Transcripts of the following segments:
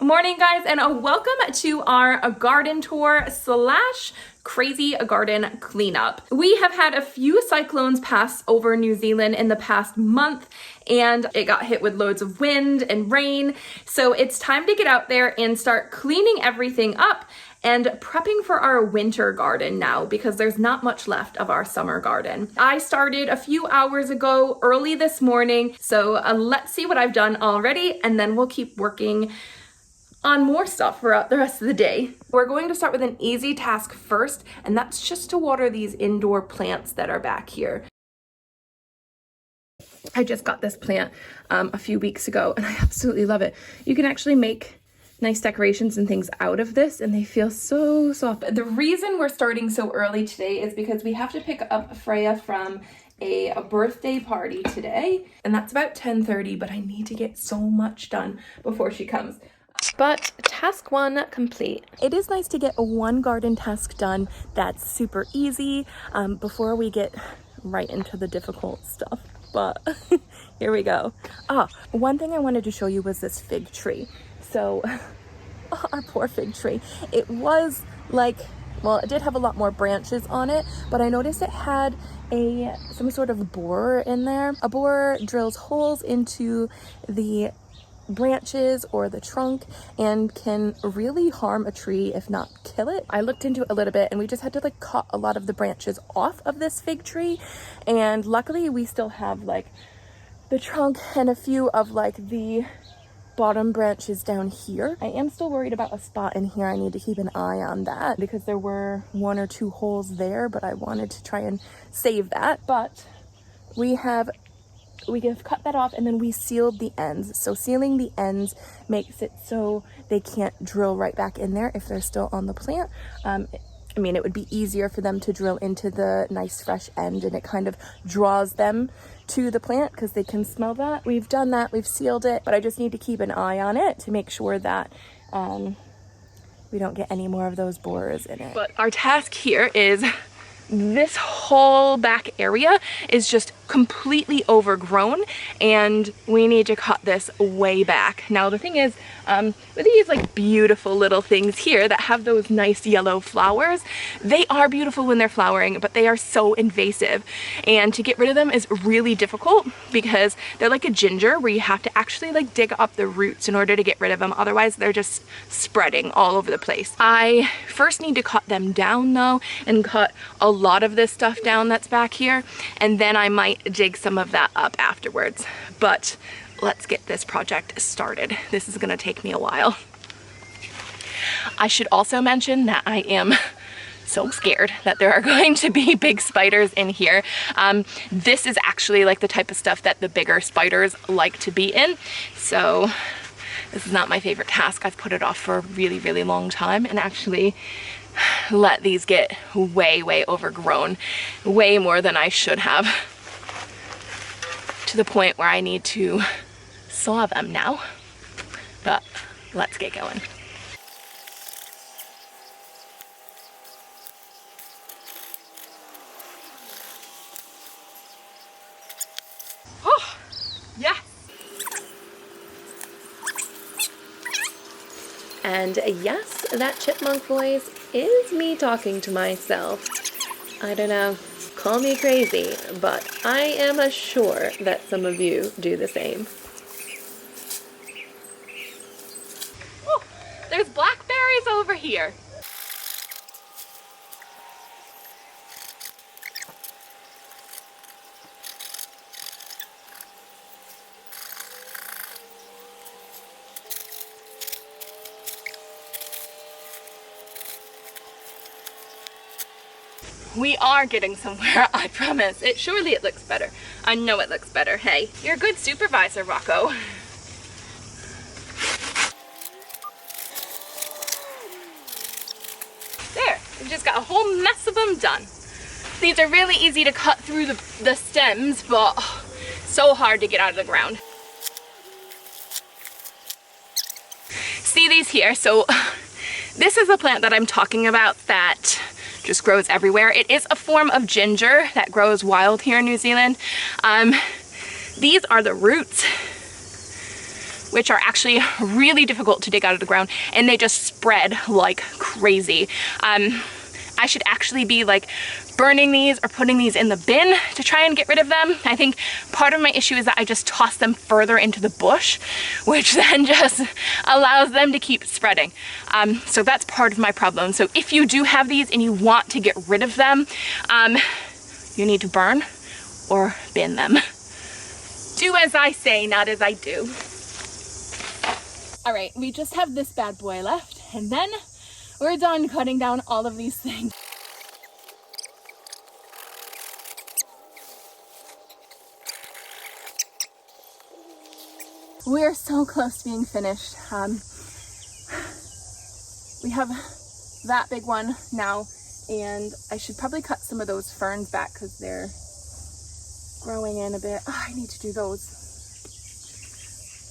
Morning guys, and welcome to our garden tour slash crazy garden cleanup. We have had a few cyclones pass over New Zealand in the past month, and it got hit with loads of wind and rain. So it's time to get out there and start cleaning everything up and prepping for our winter garden now, because there's not much left of our summer garden. I started a few hours ago, early this morning. So let's see what I've done already, and then we'll keep working on more stuff throughout the rest of the day. We're going to start with an easy task first, and that's just to water these indoor plants that are back here. I just got this plant a few weeks ago, and I absolutely love it. You can actually make nice decorations and things out of this, and they feel so soft. The reason we're starting so early today is because we have to pick up Freya from a birthday party today, and that's about 10:30, but I need to get so much done before she comes. But task one complete. It is nice to get one garden task done that's super easy before we get right into the difficult stuff. But here we go. One thing I wanted to show you was this fig tree. So our poor fig tree. It was like, well, it did have a lot more branches on it, but I noticed it had some sort of borer in there. A borer drills holes into the branches or the trunk and can really harm a tree, if not kill it. I looked into it a little bit, and we just had to like cut a lot of the branches off of this fig tree, and luckily we still have like the trunk and a few of like the bottom branches down here. I am still worried about a spot in here. I need to keep an eye on that because there were 1 or 2 holes there, but I wanted to try and save that. But we have cut that off, and then we sealed the ends. So sealing the ends makes it so they can't drill right back in there if they're still on the plant. I mean, it would be easier for them to drill into the nice fresh end, and it kind of draws them to the plant because they can smell that. We've done that, we've sealed it, but I just need to keep an eye on it to make sure that we don't get any more of those borers in it. But our task here is this whole back area is just completely overgrown, and we need to cut this way back. Now the thing is, with these like beautiful little things here that have those nice yellow flowers, they are beautiful when they're flowering, but they are so invasive, and to get rid of them is really difficult because they're like a ginger where you have to actually like dig up the roots in order to get rid of them. Otherwise they're just spreading all over the place. I first need to cut them down though, and cut a lot of this stuff down that's back here, and then I might dig some of that up afterwards. But let's get this project started. This is gonna take me a while. I should also mention that I am so scared that there are going to be big spiders in here. This is actually like the type of stuff that the bigger spiders like to be in. So this is not my favorite task. I've put it off for a really, really long time, and actually let these get way overgrown, way more than I should have, to the point where I need to saw them now. But let's get going. Oh, yes. And yes, that chipmunk voice is me talking to myself. I don't know, call me crazy, but I am sure that some of you do the same. Oh, there's blackberries over here. We are getting somewhere, I promise. Surely it looks better. I know it looks better. Hey, you're a good supervisor, Rocco. There, we've just got a whole mess of them done. These are really easy to cut through the stems, but so hard to get out of the ground. See these here? So this is a plant that I'm talking about that just grows everywhere. It is a form of ginger that grows wild here in New Zealand. These are the roots. which are actually really difficult to dig out of the ground, and they just spread like crazy. I should actually be like burning these or putting these in the bin to try and get rid of them. I think part of my issue is that I just toss them further into the bush, which then just allows them to keep spreading. So that's part of my problem. So if you do have these and you want to get rid of them, you need to burn or bin them. Do as I say, not as I do. All right, we just have this bad boy left, and then we're done cutting down all of these things. We're so close to being finished. We have that big one now, and I should probably cut some of those ferns back because they're growing in a bit. Oh, I need to do those.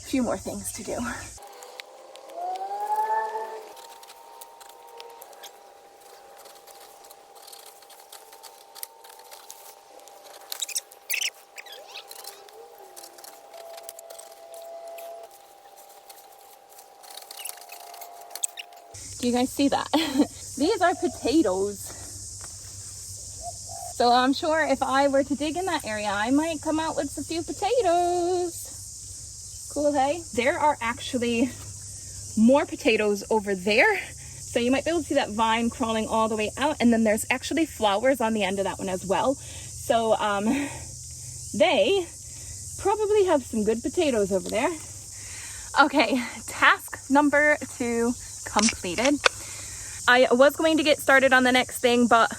A few more things to do. Do you guys see that? These are potatoes. So I'm sure if I were to dig in that area, I might come out with a few potatoes. Cool, hey? There are actually more potatoes over there. So you might be able to see that vine crawling all the way out. And then there's actually flowers on the end of that one as well. So they probably have some good potatoes over there. Okay, task number 2 completed. I was going to get started on the next thing, but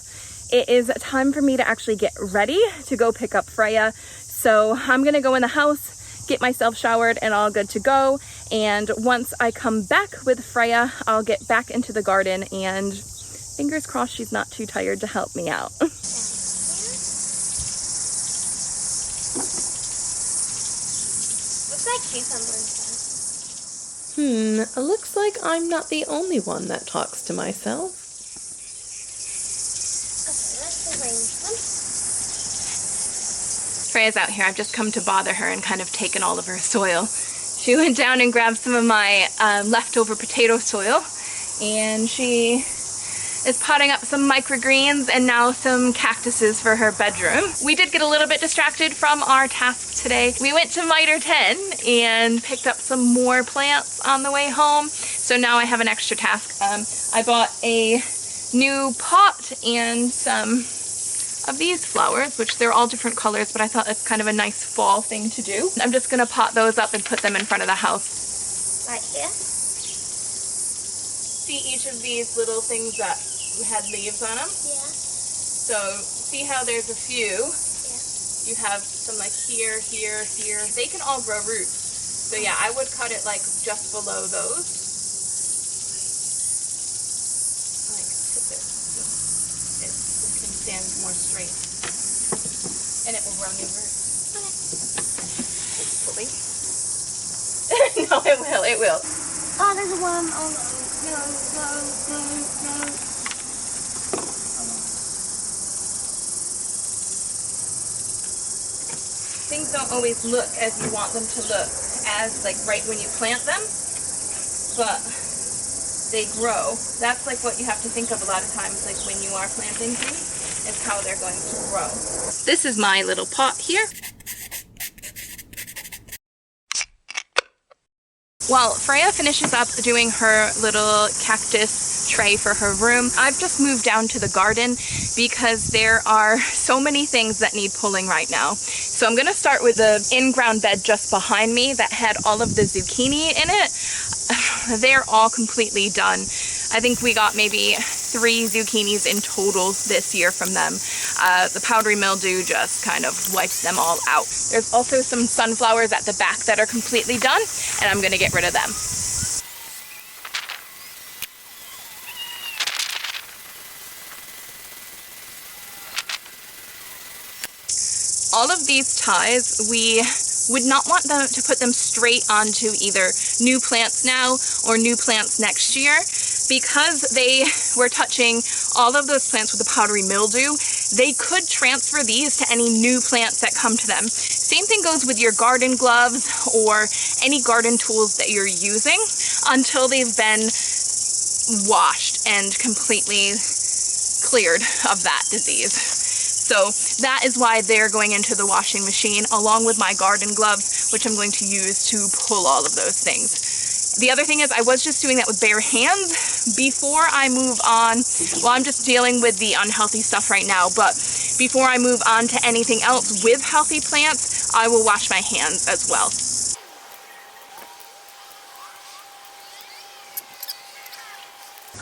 it is time for me to actually get ready to go pick up Freya. So I'm gonna go in the house, get myself showered and all good to go. And once I come back with Freya, I'll get back into the garden, and fingers crossed she's not too tired to help me out. Looks like cucumbers. It looks like I'm not the only one that talks to myself. Okay, that's the range one. Freya's out here. I've just come to bother her and kind of taken all of her soil. She went down and grabbed some of my leftover potato soil, and she is potting up some microgreens and now some cactuses for her bedroom. We did get a little bit distracted from our task today. We went to Miter 10 and picked up some more plants on the way home. So now I have an extra task. I bought a new pot and some of these flowers, which they're all different colors, but I thought it's kind of a nice fall thing to do. I'm just gonna pot those up and put them in front of the house. Right here? See each of these little things that had leaves on them? Yeah. So see how there's a few? Yeah. You have some like here, here, here. They can all grow roots. So yeah, I would cut it like just below those. Like tip it so it can stand more straight. And it will grow new roots. Okay. Hopefully. No, it will. Oh, there's a worm. Oh, no, no. Things don't always look as you want them to look as like right when you plant them, but they grow. That's like what you have to think of a lot of times, like when you are planting things, is how they're going to grow. This is my little pot here. While Freya finishes up doing her little cactus tray for her room, I've just moved down to the garden because there are so many things that need pulling right now. So I'm going to start with the in-ground bed just behind me that had all of the zucchini in it. They're all completely done. I think we got maybe 3 zucchinis in total this year from them. The powdery mildew just kind of wiped them all out. There's also some sunflowers at the back that are completely done, and I'm going to get rid of them. All of these ties, we would not want them to put them straight onto either new plants now or new plants next year, because they were touching all of those plants with the powdery mildew. They could transfer these to any new plants that come to them. Same thing goes with your garden gloves or any garden tools that you're using until they've been washed and completely cleared of that disease. So that is why they're going into the washing machine along with my garden gloves, which I'm going to use to pull all of those things. The other thing is I was just doing that with bare hands before I move on. Well, I'm just dealing with the unhealthy stuff right now, but before I move on to anything else with healthy plants, I will wash my hands as well.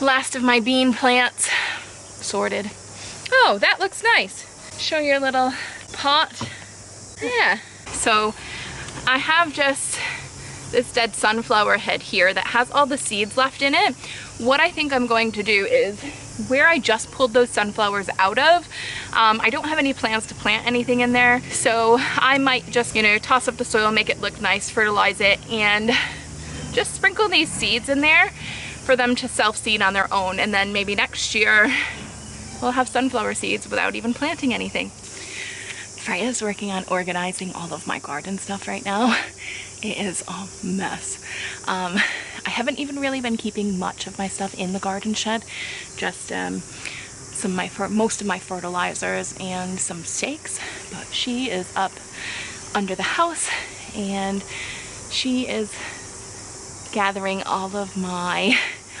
Last of my bean plants sorted. Oh, that looks nice. Show your little pot. Yeah. So I have just this dead sunflower head here that has all the seeds left in it. What I think I'm going to do is where I just pulled those sunflowers out of, I don't have any plans to plant anything in there. So I might just, toss up the soil, make it look nice, fertilize it, and just sprinkle these seeds in there for them to self-seed on their own. And then maybe next year we'll have sunflower seeds without even planting anything. Freya's working on organizing all of my garden stuff right now. It is a mess. I haven't even really been keeping much of my stuff in the garden shed. Just most of my fertilizers and some stakes. But she is up under the house and she is gathering all of my...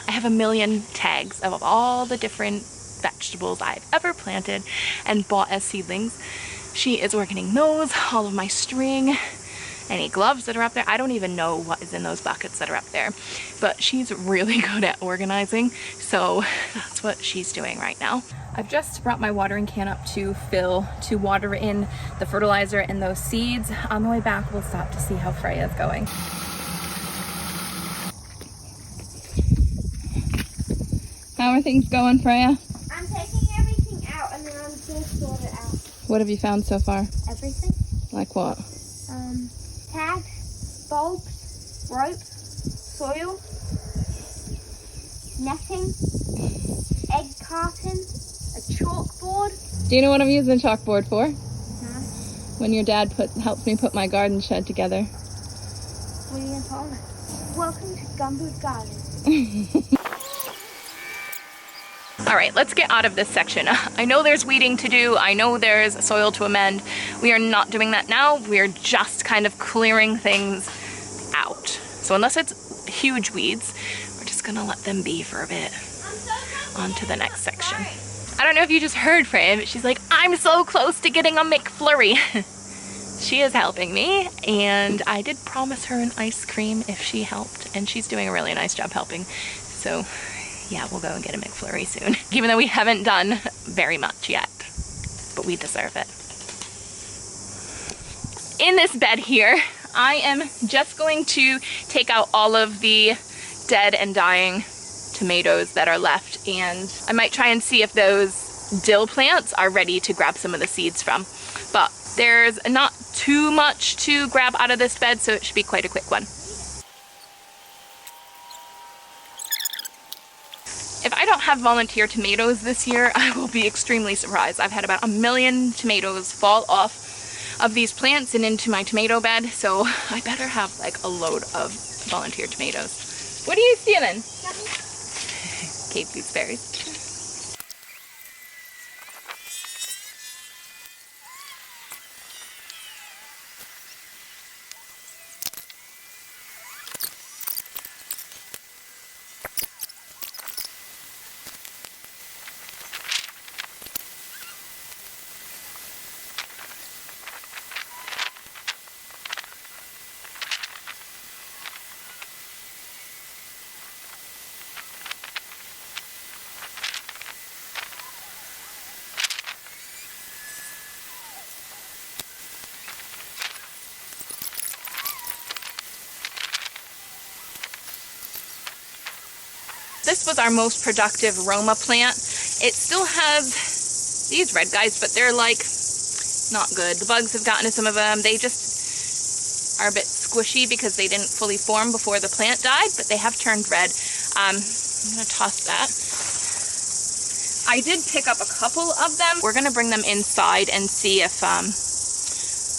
I have a million tags of all the different vegetables I've ever planted and bought as seedlings. She is organizing those, all of my string, any gloves that are up there. I don't even know what is in those buckets that are up there, but she's really good at organizing, so that's what she's doing right now. I've just brought my watering can up to fill to water in the fertilizer and those seeds. On the way back, we'll stop to see how Freya's going. How are things going, Freya? I'm taking everything out and then I'm going to sort it out. What have you found so far? Everything. Like what? Tags, bulbs, rope, soil, netting, egg carton, a chalkboard. Do you know what I'm using a chalkboard for? No. When your dad helps me put my garden shed together. What are you going to call it? Welcome to Gumboot Garden. All right, let's get out of this section. I know there's weeding to do. I know there's soil to amend. We are not doing that now. We are just kind of clearing things out. So unless it's huge weeds, we're just gonna let them be for a bit. On to the next section. I don't know if you just heard Fran, but she's like, I'm so close to getting a McFlurry. She is helping me, and I did promise her an ice cream if she helped, and she's doing a really nice job helping. So yeah, we'll go and get a McFlurry soon, even though we haven't done very much yet, but we deserve it. In this bed here, I am just going to take out all of the dead and dying tomatoes that are left, and I might try and see if those dill plants are ready to grab some of the seeds from. But there's not too much to grab out of this bed, so it should be quite a quick one. If I don't have volunteer tomatoes this year, I will be extremely surprised. I've had about 1 million tomatoes fall off of these plants and into my tomato bed, so I better have like a load of volunteer tomatoes. What are you stealing? Cape gooseberries. This was our most productive Roma plant. It still has these red guys, but they're like not good. The bugs have gotten to some of them. They just are a bit squishy because they didn't fully form before the plant died, but they have turned red. I'm gonna toss that. I did pick up a couple of them. We're gonna bring them inside and see if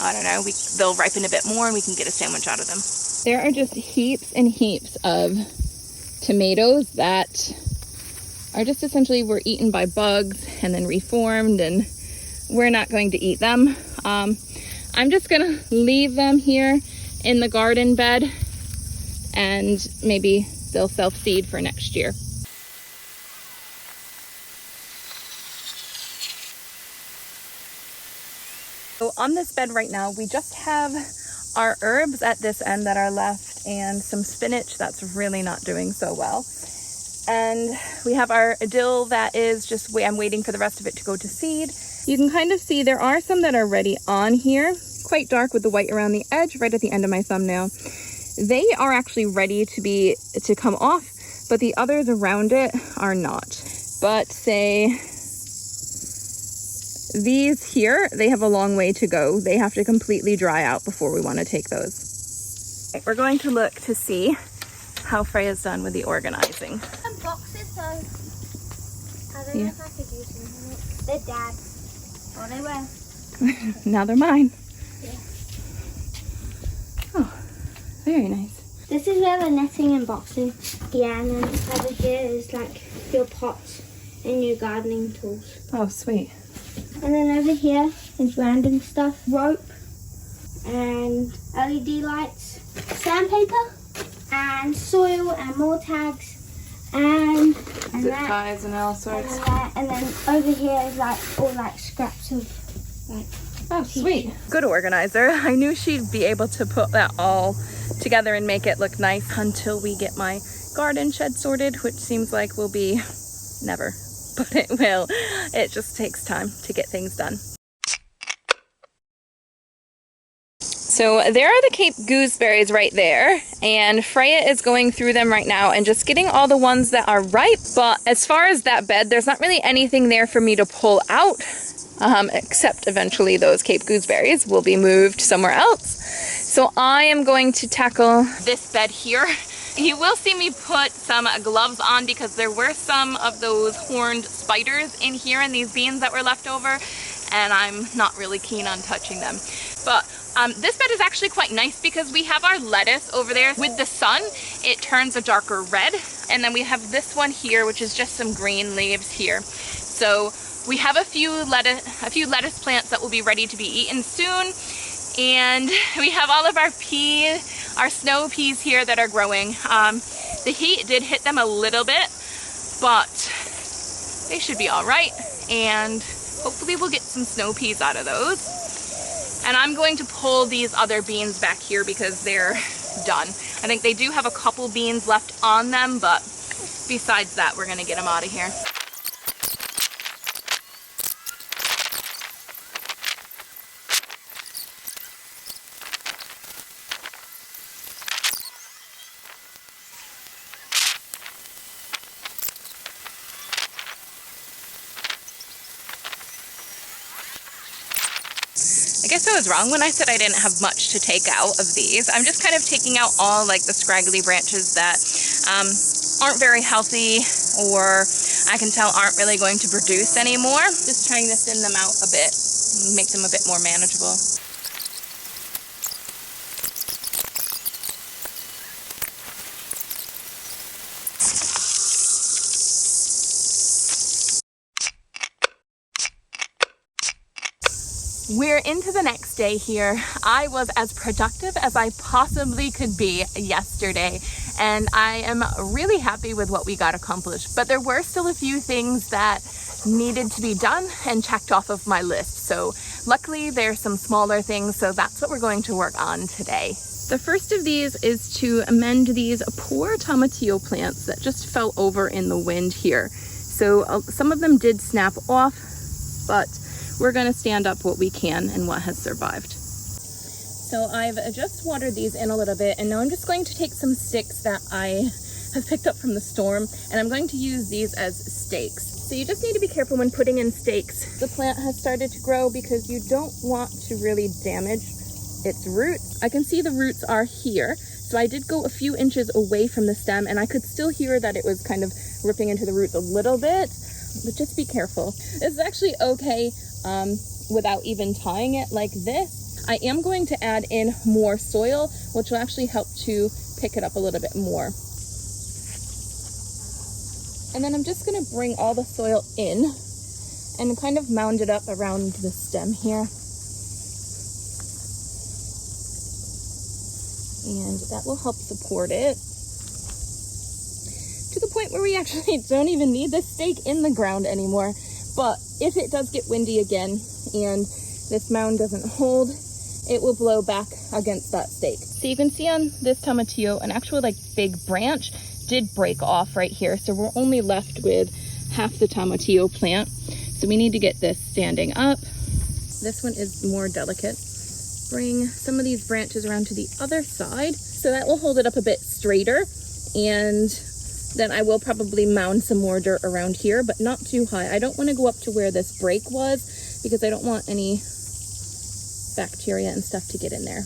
I don't know, they'll ripen a bit more and we can get a sandwich out of them. There are just heaps and heaps of tomatoes that are just essentially were eaten by bugs and then reformed, and we're not going to eat them. I'm just gonna leave them here in the garden bed and maybe they'll self-seed for next year. So on this bed right now, we just have our herbs at this end that are left and some spinach that's really not doing so well. And we have our dill that is just, I'm waiting for the rest of it to go to seed. You can kind of see there are some that are ready on here, quite dark with the white around the edge right at the end of my thumbnail. They are actually ready to come off, but the others around it are not. But say these here, they have a long way to go. They have to completely dry out before we want to take those. We're going to look to see how Freya's done with the organizing. Some boxes, so I don't know if I could use them. They're Dad's. Oh, they were. Now they're mine. Yeah. Oh, very nice. This is where the netting and boxing. Yeah, and then over here is like your pots and your gardening tools. Oh, sweet. And then over here is random stuff, rope and LED lights, sandpaper and soil and more tags and Zip ties and all sorts. and then over here is like all like scraps of like. Oh, sweet. Good organizer. I knew she'd be able to put that all together and make it look nice until we get my garden shed sorted, which seems like will be never, but it will. It just takes time to get things done. So there are the Cape gooseberries right there, and Freya is going through them right now and just getting all the ones that are ripe. But as far as that bed, there's not really anything there for me to pull out, except eventually those Cape gooseberries will be moved somewhere else. So I am going to tackle this bed here. You will see me put some gloves on because there were some of those horned spiders in here in these beans that were left over, and I'm not really keen on touching them. But this bed is actually quite nice because we have our lettuce over there. With the sun, it turns a darker red. And then we have this one here, which is just some green leaves here. So we have a few lettuce plants that will be ready to be eaten soon. And we have all of our snow peas here that are growing. The heat did hit them a little bit, but they should be all right. And hopefully we'll get some snow peas out of those. And I'm going to pull these other beans back here because they're done. I think they do have a couple beans left on them, but besides that, we're gonna get them out of here. I guess I was wrong when I said I didn't have much to take out of these. I'm just kind of taking out all like the scraggly branches that aren't very healthy, or I can tell aren't really going to produce anymore. Just trying to thin them out a bit and make them a bit more manageable. We're into the next day here. I was as productive as I possibly could be yesterday, and I am really happy with what we got accomplished. But there were still a few things that needed to be done and checked off of my list. So luckily there's some smaller things, so that's what we're going to work on today. The first of these is to amend these poor tomatillo plants that just fell over in the wind here. So some of them did snap off, but we're going to stand up what we can and what has survived. So I've just watered these in a little bit, and now I'm just going to take some sticks that I have picked up from the storm, and I'm going to use these as stakes. So you just need to be careful when putting in stakes. The plant has started to grow because you don't want to really damage its roots. I can see the roots are here, so I did go a few inches away from the stem, and I could still hear that it was kind of ripping into the roots a little bit, but just be careful. This is actually okay without even tying it like this. I am going to add in more soil, which will actually help to pick it up a little bit more. And then I'm just gonna bring all the soil in and kind of mound it up around the stem here. And that will help support it to the point where we actually don't even need the stake in the ground anymore. But if it does get windy again and this mound doesn't hold, it will blow back against that stake. So you can see on this tomatillo, an actual like big branch did break off right here. So we're only left with half the tomatillo plant. So we need to get this standing up. This one is more delicate. Bring some of these branches around to the other side. So that will hold it up a bit straighter. And then I will probably mound some more dirt around here, but not too high. I don't want to go up to where this break was because I don't want any bacteria and stuff to get in there.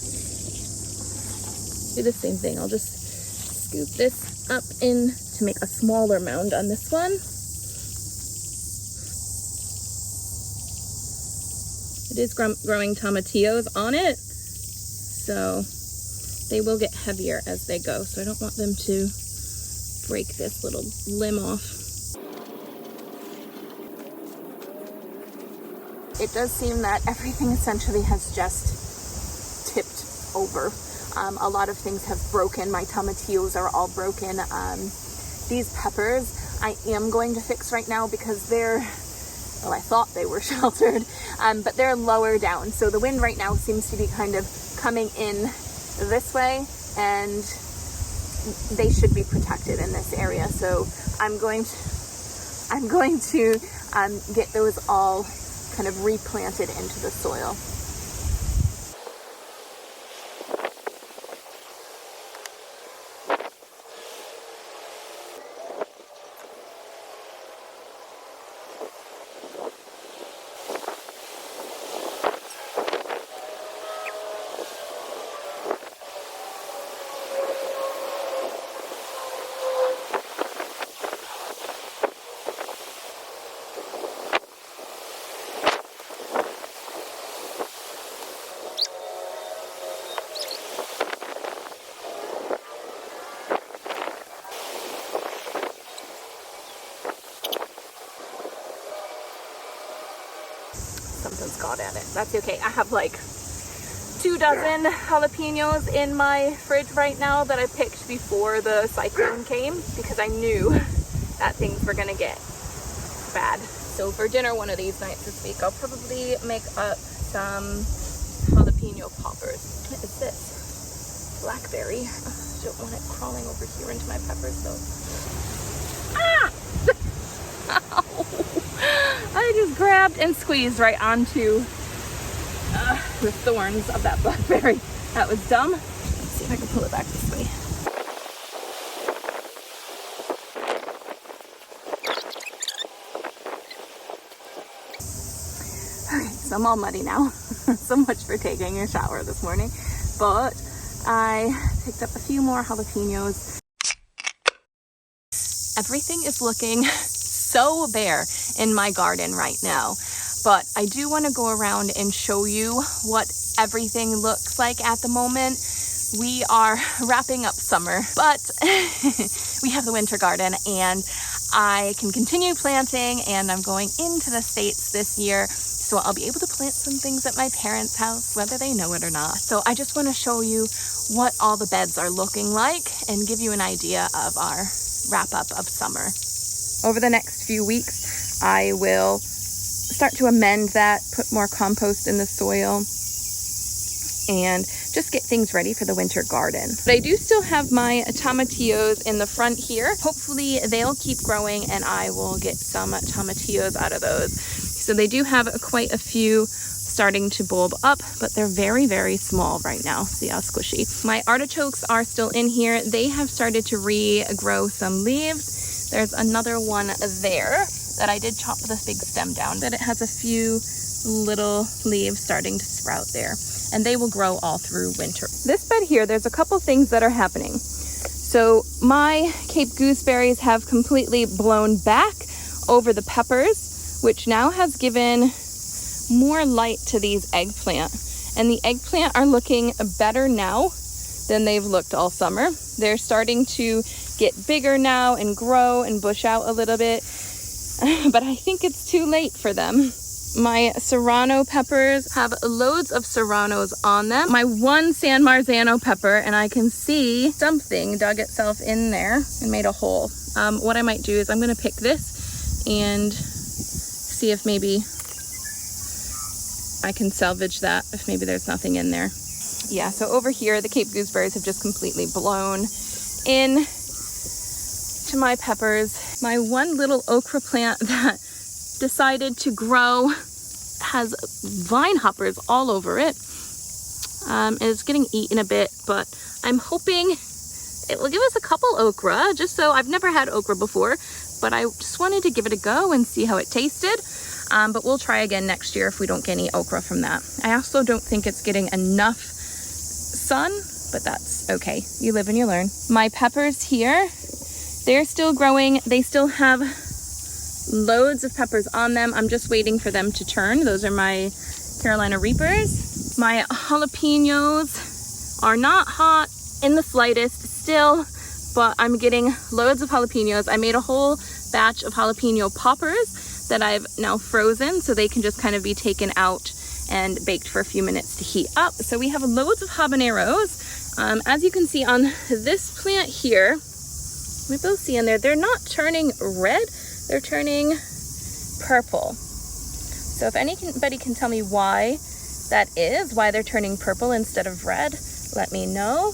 Do the same thing. I'll just scoop this up in to make a smaller mound on this one. It is growing tomatillos on it, so they will get heavier as they go. So I don't want them to break this little limb off. It does seem that everything essentially has just tipped over. A lot of things have broken. My tomatillos are all broken. These peppers I am going to fix right now because they're, well, I thought they were sheltered, but they're lower down. So the wind right now seems to be kind of coming in this way, and they should be protected in this area. So I'm going to get those all kind of replanted into the soil. Something's got at it. That's okay. I have like 24 jalapenos in my fridge right now that I picked before the cyclone came because I knew that things were gonna get bad. So for dinner one of these nights this week, I'll probably make up some jalapeno poppers. What is this? Blackberry. I don't want it crawling over here into my peppers though. Ah! Ow! I just grabbed and squeezed right onto the thorns of that blackberry. That was dumb. Let's see if I can pull it back this way. Okay, so I'm all muddy now. So much for taking a shower this morning. But I picked up a few more jalapenos. Everything is looking so bare in my garden right now, but I do want to go around and show you what everything looks like at the moment. We are wrapping up summer, but we have the winter garden and I can continue planting, and I'm going into the States this year, so I'll be able to plant some things at my parents' house, whether they know it or not. So I just want to show you what all the beds are looking like and give you an idea of our wrap up of summer. Over the next few weeks, I will start to amend that, put more compost in the soil, and just get things ready for the winter garden. But I do still have my tomatillos in the front here. Hopefully they'll keep growing and I will get some tomatillos out of those. So they do have quite a few starting to bulb up, but they're very, very small right now. See how squishy. My artichokes are still in here. They have started to regrow some leaves. There's another one there that I did chop this big stem down, but it has a few little leaves starting to sprout there, and they will grow all through winter. This bed here, there's a couple things that are happening. So my Cape gooseberries have completely blown back over the peppers, which now has given more light to these eggplant. And the eggplant are looking better now than they've looked all summer. They're starting to get bigger now and grow and bush out a little bit, but I think it's too late for them. My serrano peppers have loads of serranos on them. My one San Marzano pepper, and I can see something dug itself in there and made a hole. What I might do is I'm gonna pick this and see if maybe I can salvage that, if maybe there's nothing in there. Yeah, so over here, the Cape gooseberries have just completely blown in to my peppers. My one little okra plant that decided to grow has vine hoppers all over it. It's getting eaten a bit, but I'm hoping it will give us a couple okra, just so I've never had okra before, but I just wanted to give it a go and see how it tasted. But we'll try again next year if we don't get any okra from that. I also don't think it's getting enough sun, but that's okay. You live and you learn. My peppers here, they're still growing. They still have loads of peppers on them. I'm just waiting for them to turn. Those are my Carolina Reapers. My jalapenos are not hot in the slightest still, but I'm getting loads of jalapenos. I made a whole batch of jalapeno poppers that I've now frozen so they can just kind of be taken out and baked for a few minutes to heat up. So we have loads of habaneros. As you can see on this plant here, we both see in there, they're not turning red, they're turning purple. So if anybody can tell me why that is, why they're turning purple instead of red, let me know.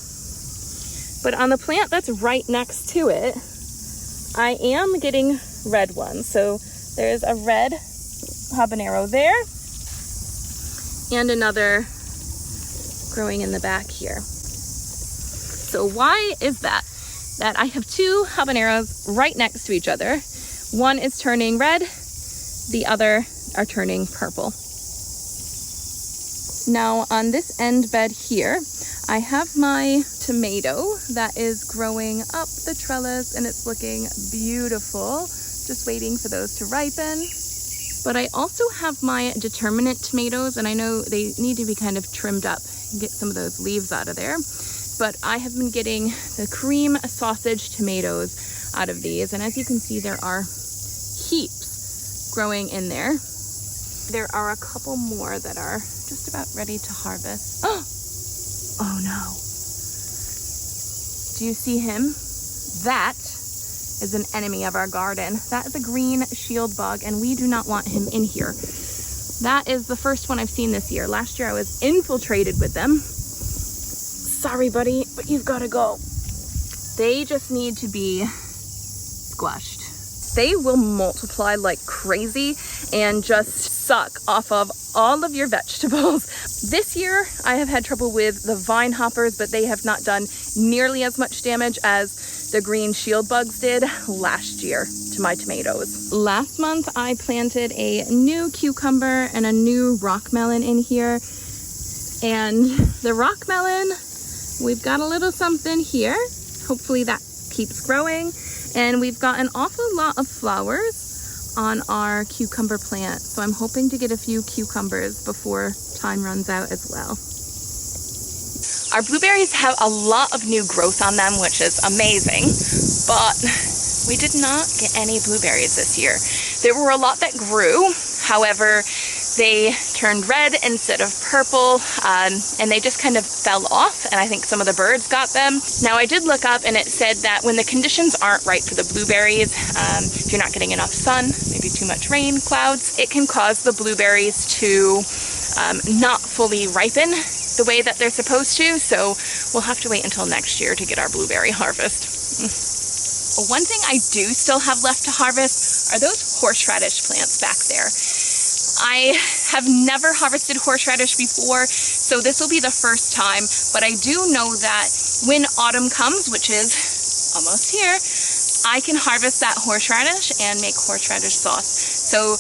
But on the plant that's right next to it, I am getting red ones. So there's a red habanero there and another growing in the back here. So why is that? That I have two habaneros right next to each other. One is turning red, the other are turning purple. Now on this end bed here, I have my tomato that is growing up the trellis and it's looking beautiful. Just waiting for those to ripen. But I also have my determinate tomatoes, and I know they need to be kind of trimmed up and get some of those leaves out of there. But I have been getting the cream sausage tomatoes out of these, and as you can see, there are heaps growing in there. There are a couple more that are just about ready to harvest. Oh no. Do you see him? That is an enemy of our garden. That is a green shield bug, and we do not want him in here. That is the first one I've seen this year. Last year I was infiltrated with them. Sorry, buddy, but you've got to go. They just need to be squashed. They will multiply like crazy and just suck off of all of your vegetables. This year, I have had trouble with the vine hoppers, but they have not done nearly as much damage as the green shield bugs did last year to my tomatoes. Last month, I planted a new cucumber and a new rock melon in here. And the rock melon, we've got a little something here. Hopefully that keeps growing. And we've got an awful lot of flowers on our cucumber plant. So I'm hoping to get a few cucumbers before time runs out as well. Our blueberries have a lot of new growth on them, which is amazing, but we did not get any blueberries this year. There were a lot that grew, however, they turned red instead of purple, and they just kind of fell off, and I think some of the birds got them. Now I did look up and it said that when the conditions aren't right for the blueberries, if you're not getting enough sun, maybe too much rain, clouds, it can cause the blueberries to not fully ripen the way that they're supposed to, so we'll have to wait until next year to get our blueberry harvest. One thing I do still have left to harvest are those horseradish plants back there. I have never harvested horseradish before, so this will be the first time, but I do know that when autumn comes, which is almost here, I can harvest that horseradish and make horseradish sauce. So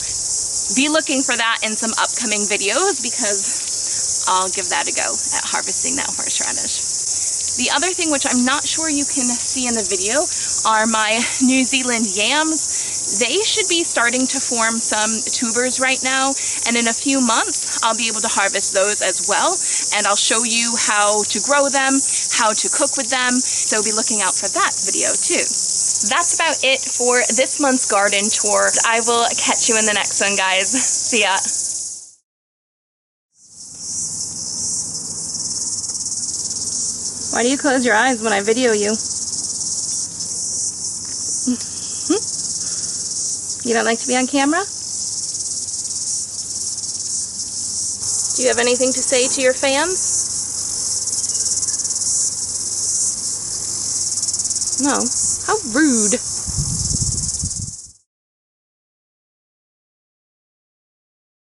be looking for that in some upcoming videos because I'll give that a go at harvesting that horseradish. The other thing, which I'm not sure you can see in the video, are my New Zealand yams. They should be starting to form some tubers right now, and in a few months I'll be able to harvest those as well. and I'll show you how to grow them, how to cook with them, so be looking out for that video too. That's about it for this month's garden tour. I will catch you in the next one, guys. See ya. Why do you close your eyes when I video you? You don't like to be on camera? Do you have anything to say to your fans? No. How rude.